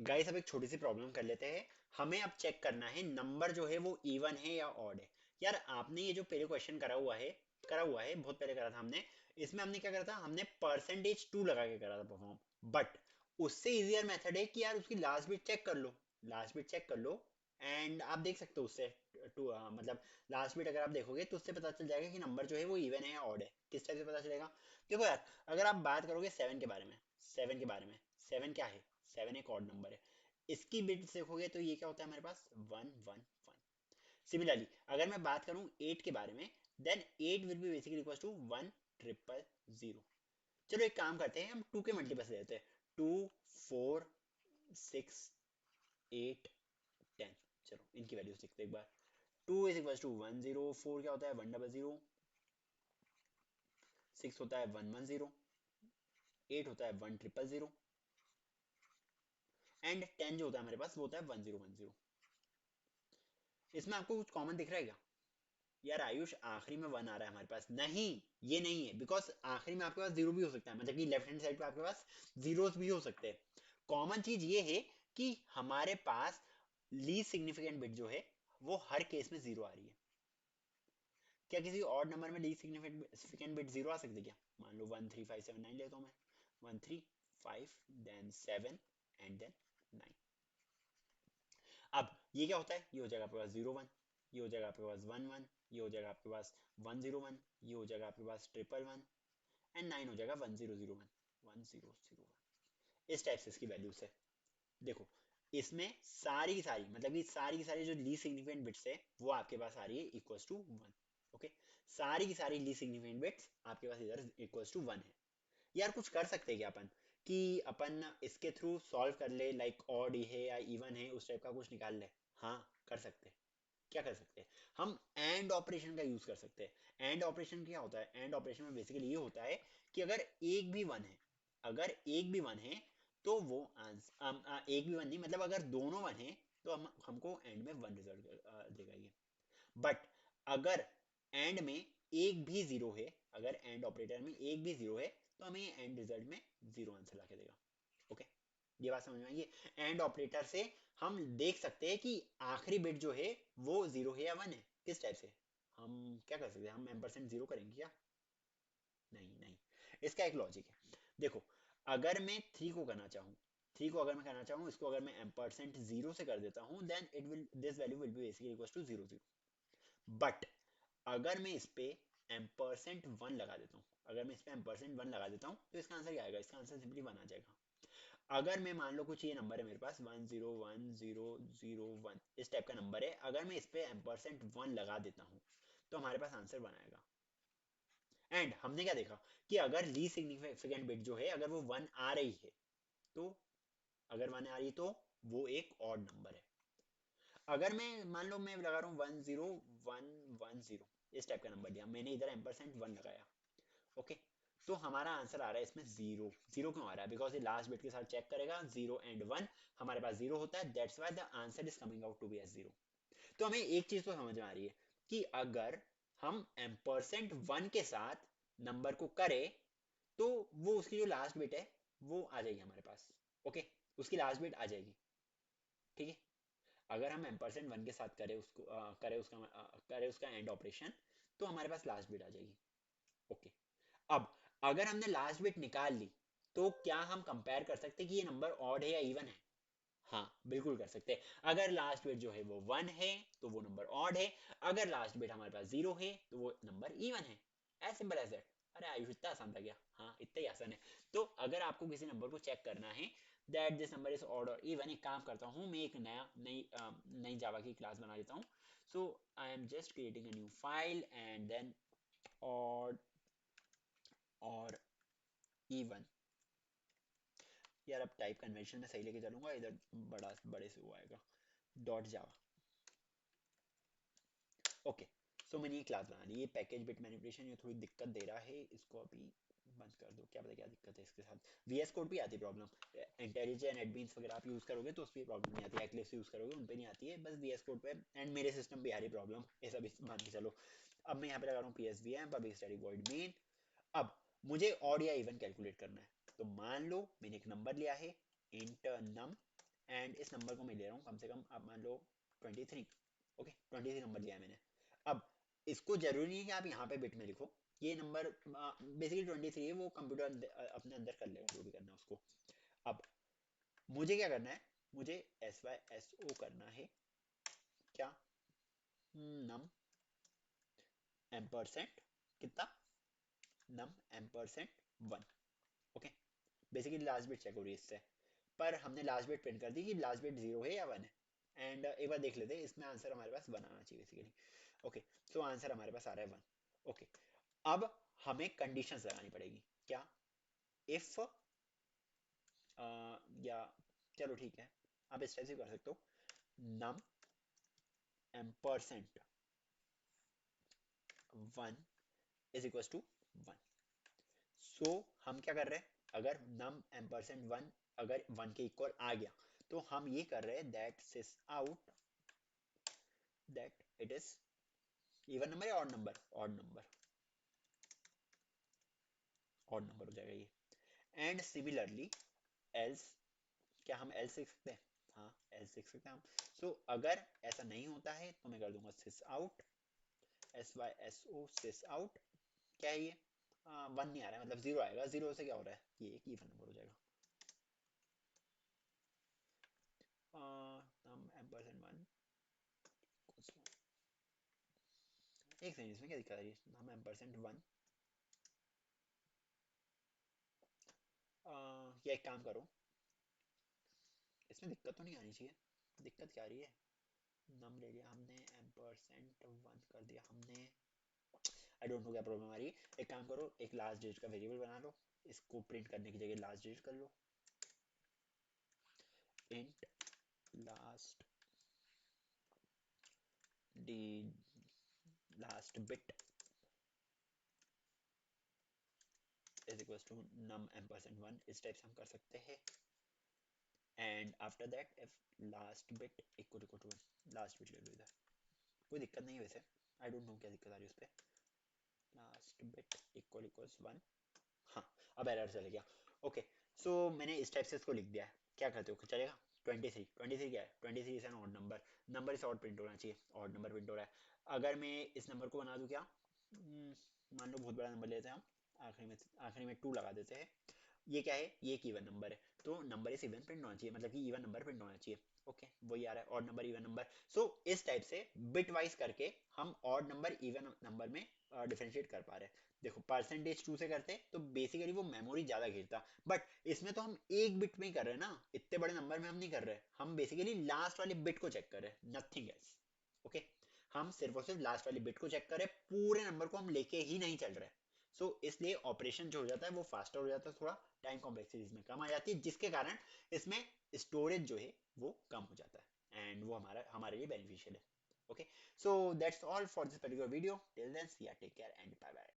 Guys अब एक छोटी सी प्रॉब्लम कर लेते हैं। हमें अब चेक करना है नंबर जो है वो इवन है या ऑड है। यार आपने ये जो पहले क्वेश्चन करा हुआ है बहुत पहले करा था हमने। इसमें हमने क्या करा था, हमने परसेंटेज टू लगा के करा था परफॉर्म। बट उससे इजियर मेथड है कि यार उसकी लास्ट बिट चेक कर लो। लास्ट बिट चेक कर लो एंड आप देख सकते हो उससे टू मतलब लास्ट बिट अगर आप देखोगे तो उससे पता चल जाएगा कि नंबर जो है वो इवन है या ऑड है। किस टाइप से पता चलेगा? देखो यार, अगर आप बात करोगे सेवन के बारे में, सेवन क्या है? सेवन एक ऑड नंबर है। इसकी बिट्स देखोगे तो ये क्या होता है हमारे पास, वन वन वन। सिमिलरली अगर मैं बात करूं एट के बारे में, then eight will be basically equal to one triple zero. चलो एक काम करते हैं, हम टू के मल्टीपल्स ले लेते हैं। Two, four, six, eight, ten. चलो इनकी वैल्यूज लिखते हैं एक बार। Two is equal to one zero, four क्या होता है वन डबल जीरो, सिक्स होता है वन वन जीरो, एट होता है one triple zero, and ten जो होता है हमारे पास वो होता है वन जीरो वन जीरो। इसमें आपको कुछ कॉमन दिख रहा है क्या? यार आयुष आखिरी में वन आ रहा है हमारे पास, नहीं ये नहीं है, बिकॉज आखिरी में आपके पास जीरो भी हो सकता है, मतलब कि लेफ्ट हैंड साइड पे आपके पास जीरोस भी हो सकते हैं। कॉमन चीज ये है कि हमारे पास लीस्ट सिग्निफिकेंट बिट जो है वो हर केस में जीरो आ रही है। क्या किसी और नंबर में लीस्ट सिग्निफिकेंट बिट जीरो आ सकती है क्या? मान लो one three five seven nine लेता हूँ मैं। One three five then seven and then nine. अब ये क्या होता है, ये हो जाएगा आपके पास जीरो वन, ये हो जाएगा आपके पास वन वन, ये हो जाएगा आपके पास वन जीरो वन, ये हो जाएगा आपके पास ट्रिपल वन, एंड नाइन हो जाएगा one zero zero one, one zero zero one. इस टाइप से इसकी वैल्यूज है। देखो इसमें सारी की सारी, मतलब कि सारी की सारी जो लीस्ट सिग्निफिकेंट बिट्स है वो आपके पास आ रही है इक्वल्स टू वन। ओके, सारी की सारी लीस्ट सिग्निफिकेंट बिट्स आपके पास इधर इक्वल्स टू वन है। यार कुछ कर सकते हैं क्या अपन, कि अपन इसके थ्रू सॉल्व कर ले, लाइक ऑड है या इवन है उस टाइप का कुछ निकाल ले। हाँ कर सकते हैं। क्या कर सकते हैं, हम एंड ऑपरेशन का यूज कर सकते हैं। एंड ऑपरेशन क्या होता है, एंड ऑपरेशन में बेसिकली ये होता है कि अगर एक भी वन है, अगर एक भी वन है तो वो एक भी वन नहीं, मतलब अगर दोनों वन है तो हम हमको एंड में वन रिजल्ट देगा ये। बट अगर एंड में एक भी जीरो है, अगर एंड ऑपरेटर में एक भी जीरो है तो हमें ये एंड रिजल्ट में जीरो आंसर ला के देगा। ओके, ये बात समझ में आई है? एंड ऑपरेटर से हम देख सकते हैं कि आखिरी बिट जो है वो जीरो है या वन है। किस टाइप से हम क्या कर सकते हैं, हम एम% जीरो करेंगे क्या? नहीं नहीं, इसका एक लॉजिक है। देखो अगर मैं थ्री को करना चाहूँ, थ्री को अगर मैं करना चाहूँ, इसको अगर मैं एम% जीरो से कर देता हूँ, then it will this value will be basically equal to zero zero. But अगर मैं इस पे एम% वन लगा देता हूँ, अगर मैं इस पे एम% वन लगा देता हूँ तो इसका आंसर क्या आएगा, इसका आंसर सिंपली वन आ जाएगा। अगर मैं मान लो कुछ ये नंबर है मेरे पास one zero one zero zero one, इस टाइप का नंबर है, अगर मैं इस पे एम% वन लगा देता हूँ तो हमारे पास आंसर वन आएगा। एंड हमने क्या देखा कि अगर लीस्ट सिग्निफिकेंट बिट जो है अगर वो वन आ रही है तो, अगर वन आ रही है तो वो एक ऑड नंबर है। अगर मैं मान लो मैं लगा रहा हूँ one zero one one zero, इस टाइप का नंबर दिया मैंने, इधर एम% वन लगाया। ओके, तो हमारा आंसर आ रहा है इसमें जीरो। जीरो क्यों आ रहा है, बिकॉज ये लास्ट बिट के साथ चेक करेगा, जीरो एंड वन हमारे पास जीरो होता है, that's why the answer is coming out to be as zero. तो हमें एक चीज तो समझ में आ रही है कि अगर हम एम% वन के साथ नंबर को करें तो वो उसकी जो लास्ट बिट है वो आ जाएगी हमारे पास। ओके, उसकी लास्ट बिट आ जाएगी। ठीक है, अगर हम एम% वन के साथ करें उसको करें उसका एंड ऑपरेशन तो हमारे पास लास्ट बिट आ जाएगी। ओके, अब अगर हमने लास्ट बिट निकाल ली तो क्या हम कंपेयर कर सकते हैं कि ये नंबर ऑड है या इवन है? हाँ बिल्कुल कर सकते हैं। अगर लास्ट बिट जो है वो वन है तो वो नंबर ऑड है, अगर लास्ट बिट हमारे पास जीरो है तो वो नंबर इवन है। As simple as that. अरे आयुष इतना आसान था क्या? हाँ इतना ही आसान है। तो अगर आपको किसी नंबर को चेक करना है that this number is odd और इवन, एक काम करता हूँ मैं, एक नई जावा की क्लास बना लेता हूँ। So I am just creating a new file and then odd और इवन। यार अब टाइप कन्वेंशन में सही लेके चलूंगा, इधर बड़े से वो आएगा डॉट जावा। ओके, सो मैंने ये क्लास बना ली। ये पैकेज बिट मैनिपुलेशन ये थोड़ी दिक्कत दे रहा है, इसको अभी बंद कर दो, क्या पता क्या दिक्कत है इसके साथ। वीएस कोड भी आती है प्रॉब्लम, इंटेलिजेंट एडमिन्स वगैरह आप यूज करोगे तो उस पर प्रॉब्लम नहीं आती है, एक्लिप्स यूज करोगे उन पर नहीं आती है, बस वीएस कोड पे एंड मेरे सिस्टम पे आ रही प्रॉब्लम, ये सब मान के चलो। अब मैं यहाँ पे लगा रहा हूँ पीएसवीएम पब्लिक स्टैटिक वॉइड मेन। अब मुझे ऑड या इवन कैलकुलेट करना है, तो मान लो मैंने एक नंबर लिया है इंट नम एंड इस नंबर को मैं ले रहा हूँ कम से कम, आप मान लो 23। ओके, 23 नंबर लिया है मैंने। अब इसको जरूरी नहीं है कि आप यहाँ पे बिट में लिखो, ये नंबर बेसिकली 23 है, वो कंप्यूटर अपने अंदर कर लेगा जो भी करना है उसको। अब मुझे क्या करना है, मुझे SYSO करना है क्या, नम एम्परसेंट कितना, num ampersand 1। Okay, basically last bit check हो रही है इससे, पर हमने लास्ट बिट प्रिंट कर दी कि लास्ट बिट 0 है या 1 है। एंड एक बार देख लेते हैं, इसमें आंसर हमारे पास 1 आना चाहिए बेसिकली। ओके, सो आंसर हमारे पास आ रहा है 1। ओके, अब हमें कंडीशंस लगानी पड़ेगी क्या, इफ या चलो ठीक है, आप इस टाइप से कर सकते हो, नम एम्परसेंट 1 इज इक्वल टू 1। सो हम क्या कर रहे हैं, अगर नम एम्परसेंट 1 अगर 1 के इक्वल आ गया, तो हम ये कर रहे हैं that says out that it is even number या odd number, odd number, odd number हो जाएगा ये। एंड सिमिलरली एल्स, क्या हम एल्स लिख सकते हैं, हाँ एल्स लिख सकते हैं हम। सो अगर ऐसा नहीं होता है तो मैं कर दूंगा सिस आउट, SYSO सिस आउट, क्या है ये, 1 नहीं आ रहा है, मतलब 0 आएगा, 0 से क्या हो रहा है, ये एक इवन नंबर हो जाएगा। नम एम्परसेंट 1, एक सेकंड, इसमें क्या दिखा रही है, नम एम्परसेंट 1, या एक काम करो, इसमें दिक्कत तो नहीं आनी चाहिए, दिक्कत क्या आ रही है, नम ले लिया हमने, एम्परसेंट 1 कर दिया हमने, आई डोंट नो क्या प्रॉब्लम आ रही है। एक काम करो, एक लास्ट डिजिट का वेरिएबल बना लो, इसको प्रिंट करने की जगह लास्ट डिजिट कर लो, int last d last bit is equal to num ampersand 1, इस टाइप से हम कर सकते हैं। And after that if last bit equal to 1, last bit ले लो इधर, कोई दिक्कत नहीं है वैसे, आई डोंट नो क्या दिक्कत आ रही है उस पर, लास्ट बिट इक्वल्स 1, हाँ अब एरर चले गया। ओके, सो मैंने इस टाइप से इसको लिख दिया है, क्या करते हो चलेगा, 23, 23 क्या है, 23 is an odd number, number इस ऑड प्रिंट होना चाहिए, ऑड नंबर प्रिंट हो रहा है। अगर मैं इस नंबर को बना दूं क्या, मान लो बहुत बड़ा नंबर लेते हैं हम, आखिरी में 2 लगा देते हैं, ये क्या है, ये एक इवन नंबर है, तो नंबर इस इवन प्रिंट होना चाहिए, मतलब कि इवन नंबर प्रिंट होना चाहिए। ओके, वही आ रहा है, ऑड नंबर इवन नंबर। सो इस टाइप से बिट वाइज करके हम ऑड नंबर इवन नंबर में डिफरेंशिएट कर पा रहे हैं। देखो परसेंटेज 2 से करते तो बेसिकली वो मेमोरी ज्यादा घेरता, बट इसमें तो हम एक बिट में ही कर रहे हैं ना, इतने बड़े नंबर में हम नहीं कर रहे, हम बेसिकली लास्ट वाले बिट को चेक कर रहे हैं, नथिंग एल्स। ओके, हम सिर्फ और सिर्फ लास्ट वाले बिट को चेक कर रहे हैं, पूरे नंबर को हम लेके ही नहीं चल रहे। सो इसलिए ऑपरेशन जो हो जाता है वो फास्टर हो जाता है, थोड़ा टाइम कॉम्प्लेक्सिटी इसमें कम आ जाती है, जिसके कारण इसमें स्टोरेज जो है वो कम हो जाता है, एंड वो हमारे लिए बेनिफिशियल है। Okay, so that's all for this particular video, till then see ya take care and bye bye.